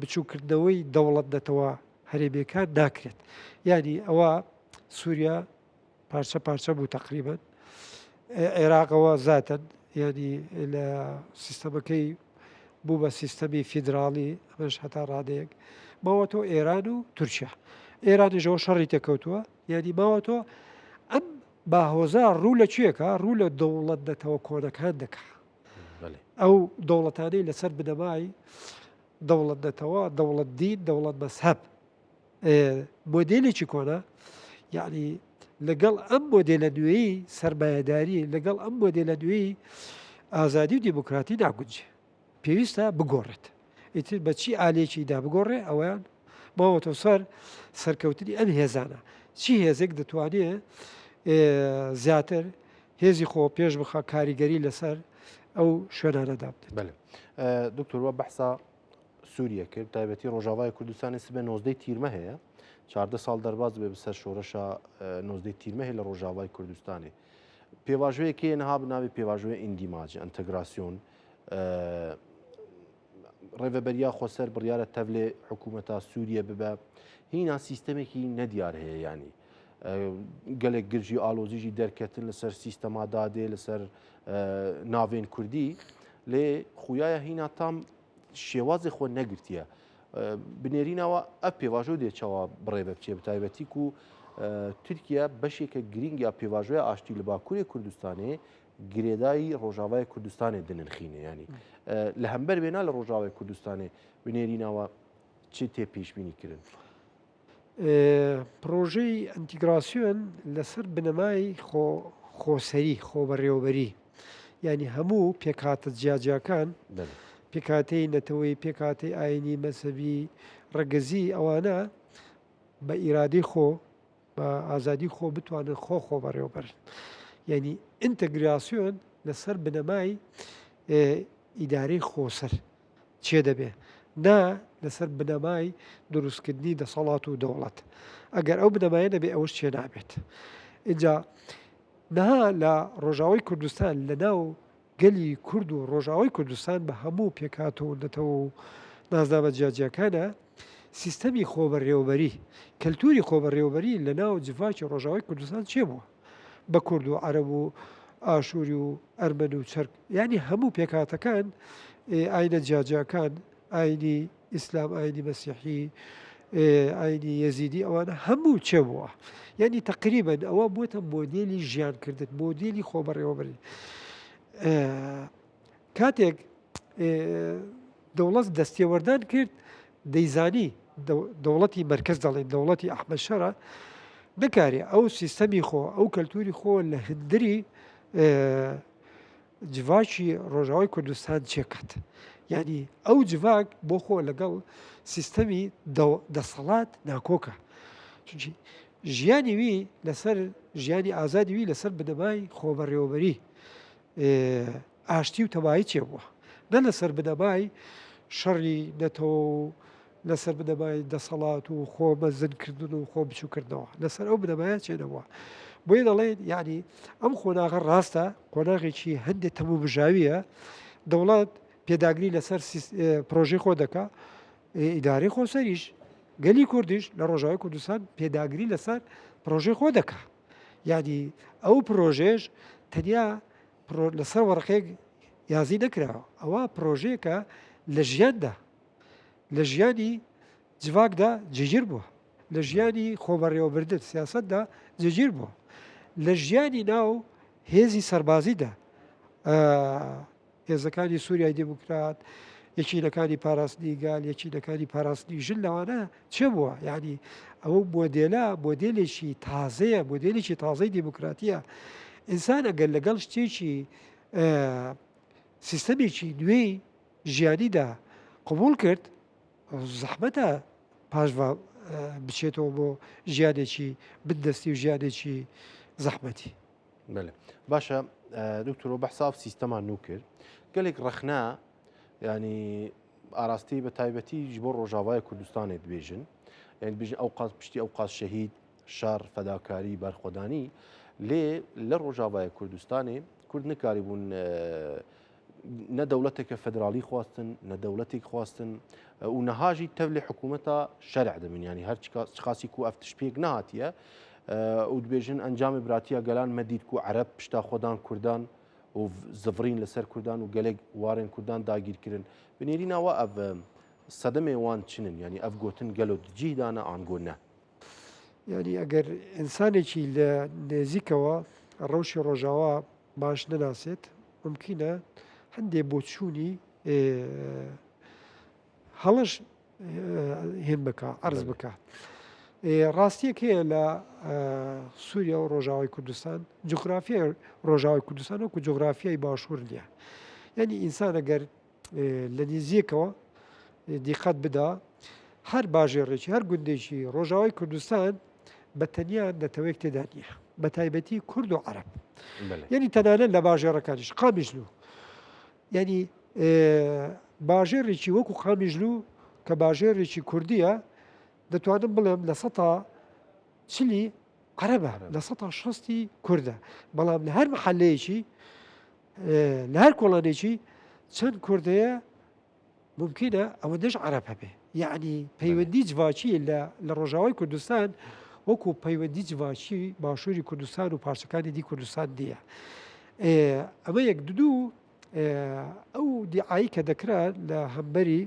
بچووکردنەوەی دەوڵەت دەتەوە هەرێمەکان ناکرێت ینی ئەوە سووریا پارچە پارچە بوو تقریبن عێراقەوە زاتن ینی لە سیستەمەکەی بوو بە سیستەمی فیدراڵی ئەمەش هەتا ڕادەیەک ماوەتۆ ئێران و تورکیا ئێرانیژەوە شەڕی تێکەوتووە یعنی ماوەتۆ ئەم باهۆزە ڕوو لە کوێکە ڕوو لە دەوڵەت دەتەوە کۆنەکان دەکا ئەو دەوڵەتانەی لەسەر بنەمای دەوڵەت دەتەوە دەوڵەت دین دەوڵەت مەسهەب مۆدێلێکی کۆنا یعنی لەگەڵ ئەم مۆدێلە نوێی سەرمایەداری لەگەڵ ئەم مۆدێلە نوێی ئازادی و دیموکراتی ناگونجێ پێویستە بگۆڕێت ئیتر بە چی ئالێکیدا بگۆڕێ ئەویان ماوەتۆ سەرکەوتنی ئەم هێزانە چی هێزێک دەتوانێت زیاتر هێزی خۆ پێش بخە کاریگەری لەسەر ئەو شوێنانەدا بڵێ دکتۆر وە بەحسا سووریە کرد تایبەتی ڕۆژاوای کوردستانی سبێ 19 تیرمە هەیە 14 ساڵ دەرباز بێ بسەر شۆڕەشە 19 تیرمە هەیە لە ڕۆژاوای کوردستانی پێواژوەیەکی نەها بناوی پێواژوێ ئیندیماج ئەنتەگراسیۆن ڕێڤەبەریا خۆسەر بڕیارە تەڤلێ حکوومەتە سووریە ببە هینا سیستەمێکی نەدیار هەیە ینی gelek girjî alozî derketin li ser sîstema dadê li ser navên Kurdî lê xuyaya hîna tam şêwazê xwe negirtiye binêrîna we ev pêvajo dê çawa birêve biçê bi taybetî ku Tirkiye beşeke girîng ya pêvajoya aştî li Bakurê Kurdistanê girêdayî Rojavayê Kurdistanê dinirxîne yanî li hember wêna li Rojavayê Kurdistanê binêrîna we çi tê pêşbînî kirin پرۆژەی ئەنتیگراسیۆن لەسەر بنەمای خۆسەری خۆبەڕێوەبەری ینی هەموو پێکهاتە جیاجیاکان پێکاتەی نەتەوەی پێکاتی ئاینی مەسەبی ڕەگەزی ئەوانە بە ئیرادەی خۆ بە ئازادی خۆ بتوانن خۆبەڕێوەبەرن ینی ئینتەگراسیۆن لەسەر بنەمای ئیدارەی خۆسەر چێ دەبێ نا لەسەر بنەمای دروستکردنی دەسەڵات و دەوڵەت ئەگەر ئەو بنەمایە نەبێ ئەوش چێ نابێت اینجا نەها لە ڕۆژاوای کوردستان لە ناو گەلی کورد و ڕۆژاوای کوردستان بە هەموو پێکاتەوە نەتەوە و نازنامە جیاجیەکانە سیستەمی خۆبەڕێوەبەری کەلتوری خۆبەڕێوەبەری لە ناو جڤاکی ڕۆژاوای کوردستان چێ بووە بە کورد و عەرەب و ئاشووری و ئەرمەن و چەرک ینی هەموو پێکاتەکان ئاینە جیاجیەکان ئاینی ئیسلام ئاینی مەسیحی ئاینی یەزیدی ئەوانە هەموو چێ بووە یعنی تقریبەن ئەوە بووەتە مۆدێلی ژیانکردن مۆدێلی خۆبەڕێوەبەری کاتێک دەوڵەت دەستێوەردان کرد دەیزانی دەوڵەتی مەرکەز دەڵێن دەوڵەتی ئەحمەد شەرە نەکارێ ئەو سیستەمی خۆ ئەو کەلتوری خۆ لە هەندری جڤاکی ڕۆژاوای کوردستان چێکات یعنی ئەو جڤاک بۆ خۆ لەگەڵ سیستەمی دەسەڵات ناکۆکە چونکی ژیانی وی لەسەر ژیانی ئازادی وی لەسەر بنەمای خۆبەڕێوەبەری ئاشتی و تەواهی چێبووە نە لەسەر بنەمای شەڕی نەتەوە و لەسەر بنەمای دەسەڵات و خۆ مەزنکردن و خۆ بچووکردنەوە لەسەر ئەو بنەمایە چێنەوە بۆیە دەڵێن یعنی ئەم خۆناغە ڕاستە قۆناغێکی هەندێک تەموو بژاویە دەوڵات پێداگری لەسەر پرۆژەی خۆ دەکا ئیدارەی خۆسەریش گەلی کوردیش لە ڕۆژاوای کوردستان پێداگری لەسەر پرۆژەی خۆ دەکا یعنی ئەو پرۆژێش تەنیا لەسەر وەرەقەیەک یازی نەکراوە ئەوە پرۆژەیەکە لە ژیاندا لە ژیانی جڤاکدا جێگیر بووە لە ژیانی خۆبەڕێوەبردن سیاسەتدا جێگیر بووە لە ژیانی ناو هێزی سەربازیدا هێزەکانی سووریای دموکرات یەکینەکانی پاراستنی گال یەکینەکانی پاراستنی ژن لەوانە چێ بووە یعنی ئەوە مۆدێلە مۆدێلێکی تازەیە مۆدێلێکی تازەی دیموکراتیە ئینسان ئەگەر لەگەڵ شتێکی سیستەمێکی نوێی ژیانیدا قبول کرد زەحمەتە پاش بچێتەوە بۆ ژیانێکی بندەستی و ژیانێکی زەحمەتی باشە دکتۆر بەحساب سیستەمان نو کرد گەلێک ڕەخنا ینی ئاراستی بە تایبەتی ji بۆ ڕۆژاوای کوردستانê dibêjin yani dibêjin ewqas piştî ewqas şehîd şer fedakarî berxwedanî lê li Rojavayê Kurdistanê Kurd nikarîbûn ne dewleteke federalî xwastin ne dewletێk xwastin û niha jî tevlî hikûmeta şerع dibin yani her çiqasî ku ev tişpêk nehatiye û dibêjin encamê biratiya gelan me dît ku Ereb pişta xwedan Kurdan û zivirîn li ser Kurdan û gelek warên Kurdan dagîrkirin bi nêrîna we ev sedemê wan çinin yani ev gotin gelo cî dane an got ne yani ئەگەر ئینسانێکی لە نێزیکەوە ڕەوشی ڕۆژاوا باش نەناسێت ممکنە هەندێک بۆچوونی هەڵەش هێن بکە عەرز بکە ڕاستیەک هەیە لە سووریا و ڕۆژاوای کوردستان جوغرافیای ڕۆژاوای کوردستان وەکو جوغرافیای باشوور نییە یعنی ئینسان ئەگەر لە نێزیەکەوە دیقەت بدا هەر باژێڕێکی هەر گوندێکی ڕۆژاوای کوردستان بە تەنیا نەتەوەیەک تێدا نییە بە تایبەتی کورد و عەرەب یعنی تەنانەت لە باژێڕەکانیش قامیژلوو یعنی باژێڕێکی وەکو قامیژلوو کە باژێڕێکی کوردیە دەتوانم بڵێم لە سەتا چلی عەرەبە لە سەتا شەستی کووردە بەڵام لە هەر مەحەلەیەکی لە هەر کۆڵانێکی چەند کوردەیە ممکنە ئەوەندەش عەرەب هەبێ یعنی پەیوەندی جڤاچی لە ڕۆژاوای کوردستان وەکو پەیوەندی جڤاچی باشووری کوردستان و پارچەکانی دی کوردستان نییە ئەمە یەک دوو ئەو دیعایی کە دەکرا لە هەمبەری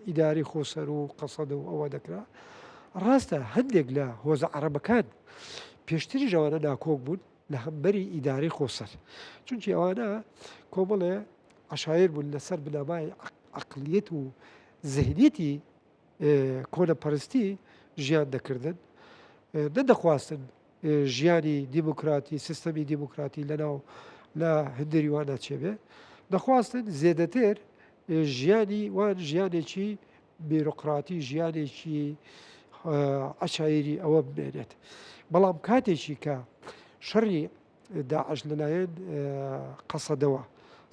ئیداری خۆسەر و قەسەد و ئەوە دەکرا ڕاستە هەندێک لە هۆزە عەرەبەکان پێشتری ژەوانە ناکۆک بوون لە هەمبەری ئیداری خۆسەر چونکی ئەوانە کۆمەڵێ عەشایر بوون لەسەر بنەمای عەقلیەت و زەهنیەتی کۆنەپەرستی ژیان دەکردن نەدەخواستن ژیانی دیموکراتی سیستەمی دیموکراتی لەناو لە هەندێری وان ناچێبێ دەخواستن زێدەتر ژیانی وان ژیانێکی بیرۆقراتی ژیانێکی عەشایری ئەوە بمێنێت بەڵام کاتێکی کە شەڕی داعش لەلایەن قەسەدەوە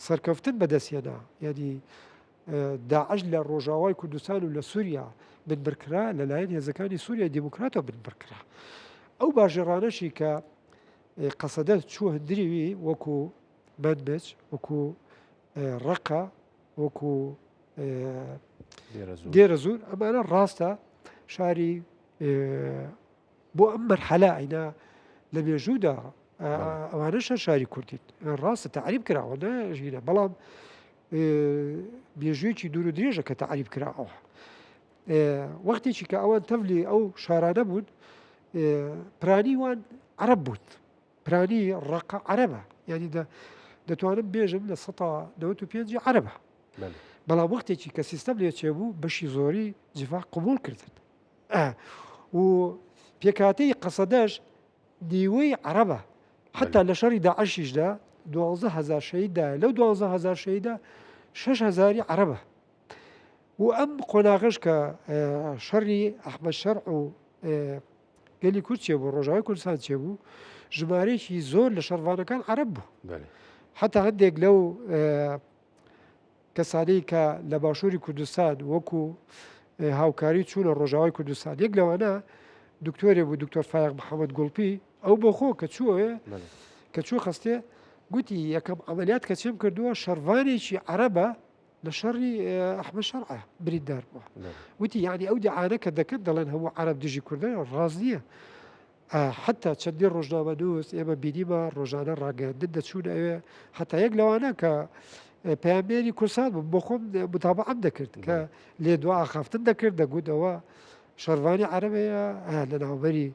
سەرکەوتن بەدەستهێنا یعنی داعش لە ڕۆژاوای کوردستان و لە سووریا بنبرکرا لەلایەن هێزەکانی سووریای دیموکراتەوە بنبرکرا ئەو باژێڕانەشی کە قەسەدە چوو هەندریوی وەکو منبج وەکو ڕەقە وەکو دێرە زوور ئەمانە ڕاستە شاری بۆ ئەم مەرحەلە ئەینا لە مێژوودا ئەوانەش شاری کوردین ڕاستە تعریب کراوە نەژینە بەڵام بێژوویەکی دوور و درێژە کە تعریب کراوە وەختێکی کە ئەوان تەفلی ئەو شارانە بوون پرانی وان عەرەب بوون پرانی ڕەقە عەرەبە یعنی دەتوانم بێژم لە 1995 عەرەبە بەڵام وەختێکی کە سیستەم لێ چێبوو بەشی زۆری جڤا قبول کردن و پێکاتەی قەسەدەش دیوەی عەرەبە حتا لە شەڕی داعشیشدا 12,000 شەهیددایە لەو 12,000 شەهیددا 6,000 عەرەبە و ئەم قۆناغش کە شەڕی ئەحمەد شەرع و گەلی کورد چێبوو ڕۆژاوای کوردستان چێبوو ژمارەیەکی زۆر لە شەڕڤانەکان عەرەب بوو حتا هەندێک لەو کەسانەی کە لە باشووری کوردستان وەکو هاوکاری چوونە ڕۆژاوای کوردستان یەک لەوانە دکتۆرێ بوو دکتۆر فایق محەممەد گوڵپی ئەو بۆ خۆ کە چووە کە چوو خستێ گوتی یەکەم ئەمەلیات کە چێم کردووە شەڕڤانێکی عەرەبە لە شەڕی ئەحمەد شەرع بریندار بووە وتی یعنی ئەو دیعانە کە دەکرد دەڵێن هەموو عەرەب دژی کوردن ڕاست نییە حتا چەندین ڕۆژنامە نووس ئێمە بینیمە ڕۆژانە ڕاگەاندن دەچوون ئەوێ حتا یەک لەوانە کە پەیامبێری کورسان بوو بۆ خۆم متابعەت دەکرد کە لێ دوا ئاخافتن دەکرد دەگوتەوە شەڕڤانی عەرەبەیە لە ناوبەری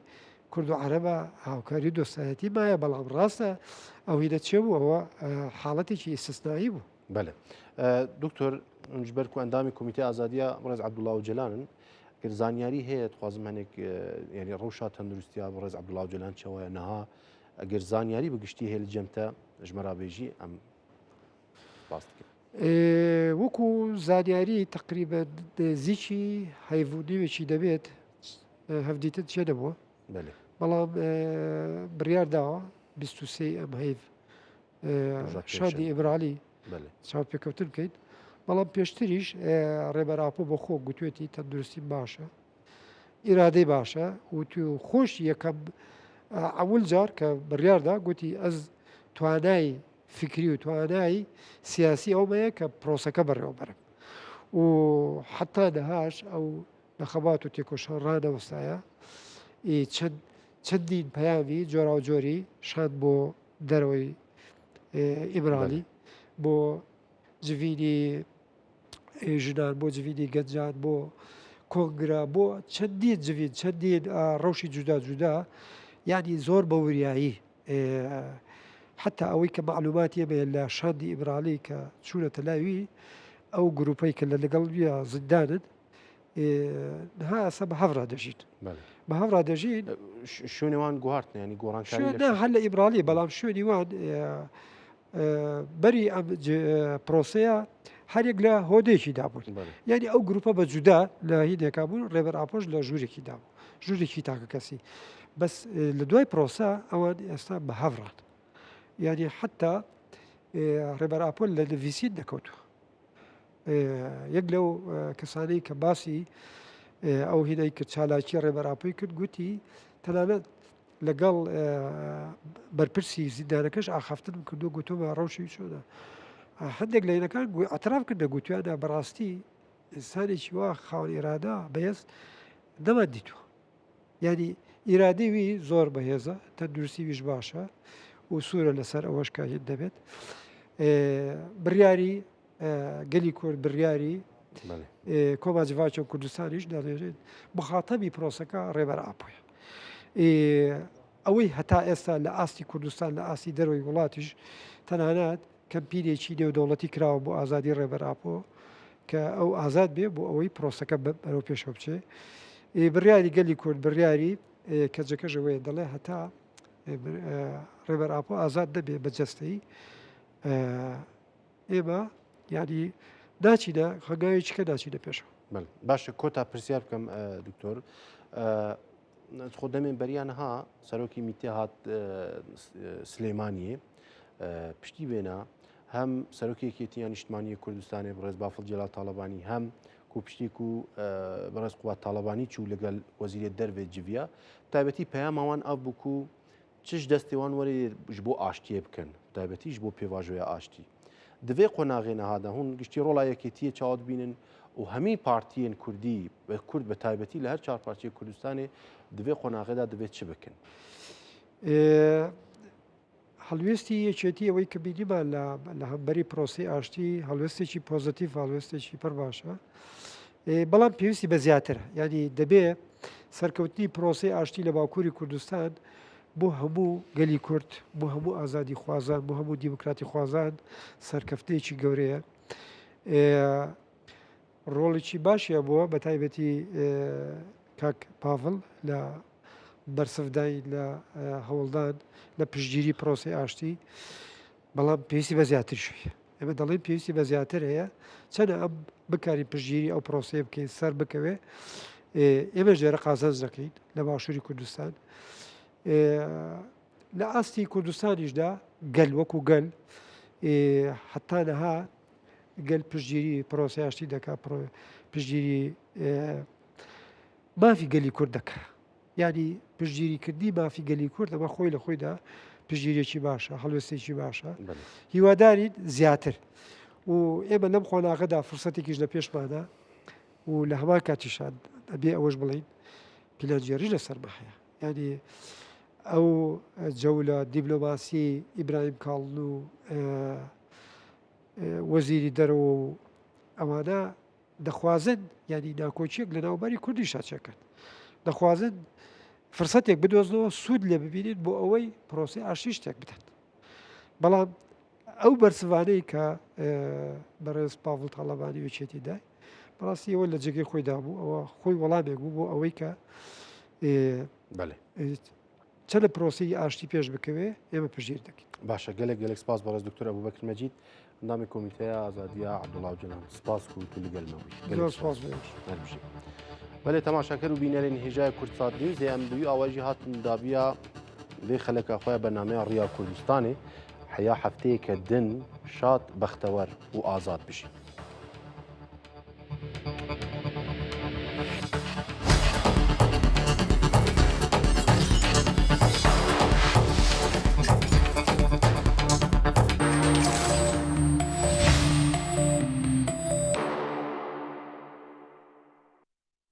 کورد و عەرەبە هاوکاری دۆستایەتی مایە بەڵام ڕاستە ئەوەی دەچێ بوو ئەوە حاڵەتێکی ئیسtisnایی بوو. بەڵێ دکتۆر ژبەر و ئەندامی کۆمیتەی ئازادیە ڕێز عەبدوڵڵا و جەلانن گر زانیاری هەیە دخوازم هەنێک ینی ڕەوشا تەندروستیا بۆ ڕێز عەبدوڵڵا و جەلان چەوەیە نەها ئەگەر زانیاری بەگشتی هەیە لە جەمتە ژمەرابێژی ئەم باس دکەین. وەکو زانیاری تقریبا زیچی هەیڤوونیوێکی دەبێت هەفدیتر چێ دەبووە بەڵام بڕیار داوە 23 ئەم هەیڤ شادی ئیبرالی چاو پێکەوتن بکەیت بەڵام پێشتریش ڕێبەراپۆ بۆ خۆ گوتوێتی تەندروستی باشە ئیرادەی باشە وتی خۆش یەکەم ئەول جار کە بڕیاردا گوتی ئەس توانای فکری و توانای سیاسی ئەومەیە کە پرۆسەکە بەڕێوەبەرم و حتا دەهاش ئەو نەخەبات و تێکۆشەڕانە وەستایە چەندین پەیامی جۆرا و جۆری شان بۆ دەرەوەی ئیبرالی بۆ جوینی ژنان بۆ جوینی گەنجان بۆ کۆنگرا بۆ چەندین جوین چەندین ڕەوشی جودا جودا یعنی زۆر بە وریایی حتا ئەوەی کە معلوماتی ئەمە لە شاندی ئیبرالی کە چوونەتە لاوی ئەو گروپەی کە لە لەگەڵ زیندانن نها ئەسە بە هەڤرا دەژین بە هەڤرا دەژین شوێنێوان گواردن ینی گۆڕانکاری هەر لە ئیبرالی بەڵام شوێنی وان بەری ئەم پرۆسەیە هەرێک لە هۆدێکی دابوون یعنی ئەو گروپە بە جودا لە هینێکا بوون ڕێبەر ئاپۆش لە ژوورێکی دابوو ژوورێکی تاکە کەسی بەس لە دوای پرۆسە ئەوان ئێستا بە هەڤڕات یعنی حتا ڕێبەر ئاپۆل لە نڤیسین دەکەوتوە یەک لەو کەسانەی کە باسی ئەو هینەی کرد چالاکی ڕێبەر ئاپۆی کرد گوتی تەنانەت لەگەڵ بەرپرسی زیندانەکەش ئاخافتنم کردو گوتۆمە ڕەوشی چۆنە هەندێک لە هینەکان ئەتراف کردە گوتویانە بەڕاستی ئینسانێکی وا خاوەن ئیرادا بەهێز نەمان دیتووە ینی ئیرادەی وی زۆر بەهێزە تەندروستیویش باشە و سوورە لەسەر ئەوەش کاهێن دەبێت بڕیاری گەلی کورد بڕیاری کۆماجڤاچە و کوردستانیش دەڵێژێت بخاتەبی پرۆسەکە ڕێبەر ئاپۆیە ئەوەی هەتا ئێستا لە ئاستی کوردستان لە ئاستی دەروی وڵاتیش تەنانەت کەمپینێکی نێودەوڵەتی کراوە بۆ ئازادی ڕێبەر ئاپۆ کە ئەو ئازاد بێ بۆ ئەوەی پرۆسەکە بەرەو پێشەوە بچێ بڕیاری گەلی کورد بڕیاری کەجەکەژەوەی دەڵێ هەتا ڕێبەر ئاپۆ ئازاد دەبێ بەجەستەی ئێمە یعنی ناچینە خەگایەکە ناچینە پێشەوە باشە کۆتا پرسیار بکەم دکتۆر خۆ دەمێن بەریانەها سەرۆکی میتێ هات سلێمانیە پشتی بێنە هەم سەرۆکیەکێتی نیشتمانی کوردستانی بڕێز بافڵ جەلال تاڵەبانی هەم کوپشتێک و بەڕێز قوات تاڵەبانی چوو لەگەڵ وەزیرێت دەربێت جڤیا تایبەتی پەیامەوان ئەو بکو چش دەستێوان وەرێ بۆ ئاشتیە بکەن تایبەتیش بۆ پێواژۆیە ئاشتی دەوێ قۆناغێنە هادا هون گشتی ڕۆڵایەکێتیە چاوت بینن و هەمی پارتیên کوردی بە کورد بە تایبەتی لە هەر چهار پارتیە کوردستانê divê qonağêda divê çi bikin هەڵوێستی یەکێتی ئەوەی کە بینیمە لە هەمبەری پرۆسی ئاشتی هەڵوێستێکی پۆزتیڤ هەڵوێستێکی پڕ باشە بەڵام پێویستی بە زیاترە ینی دەبێ سەرکەوتنی پرۆسی ئاشتی لە باکووری کوردستان بۆ هەموو گەلی کورد بۆ هەموو ئازادی خوازان بۆ هەموو دیموکراتی خوازان سەرکەفتەیەکی گەورەیە ڕۆڵێکی باشیە بووە بە تایبەتی کاک پاڤڵ لە بەرسەفدانی لە هەوڵدان لە پشتگیری پرۆسی ئاشتی بەڵام پێویستی بە زیاتر شوێ ئێمە دەڵێن پێویستی بە زیاتر هەیە چەنە ئەم بکاری پشتگیری ئەو پرۆسێ بکەین سەر بکەوێ ئێمە ژێرە قازانج دەکەین لە باشووری کوردستان لە ئاستی کوردستانیشدا گەل وەکو گەل حتا نەها گەل پشتگیری پرۆسیاشتی دەکا پشتگیری مافی گەلی کورد دەکا ینی پشتگیریکردنی مافی گەلی کورد ئەمە خۆی لە خۆیدا پشتگیرێکی باشە هەڵوێستێکی باشە هیوادارین زیاتر و ئێمە لەم خۆناغەدا فرسەتێکیش لە پێشمانە و لە هەمان کاتیشان ئەبێ ئەوەش بڵین پیلانجێریش لەسەرمە هەیە ینی ئەو جەولە دیبلۆماسی ئیبراهیم کاڵن و وەزیری دەرەوە و ئەوانە دەخوازن ینی ناکۆچیەک لە ناوبەری کوردی شاچەکەن دەخوازن فرسەتێک بدۆزنەوە سوود لێ ببینین بۆ ئەوەی پرۆسی ئاشتی شتێک بدەن بەڵام ئەو بەرسوانەی کە بەڕێز پاڤڵ تاڵەبانی وچێتی دای بەڕاستی ئەوە لە جێگەی خۆیدا بوو ئەوە خۆی وەڵامێک بوو بۆ ئەوەی کە چەند لە پرۆسی ئاشتی پێش بکەوێ ئێمە پژیر دەکەین باشە گەلێک سپاس بەڕێز دکتۆر ئەبوبەکر مەجید ئەندامی کۆمیتەیە ئازادیە عەبدوڵڵا جەنان سپاس و تو لەگەڵمەوەی بەێ تەماشاکەر و بینەرین هێژای کورتسات نیوز ئەم دوی ئاواژی هاتن دابیە لێ خەلەکە خۆیان بەنامەیە ڕیا کوردستانی حیا هەفتەیەکە دن شاد بەختەوەر و ئازاد بشین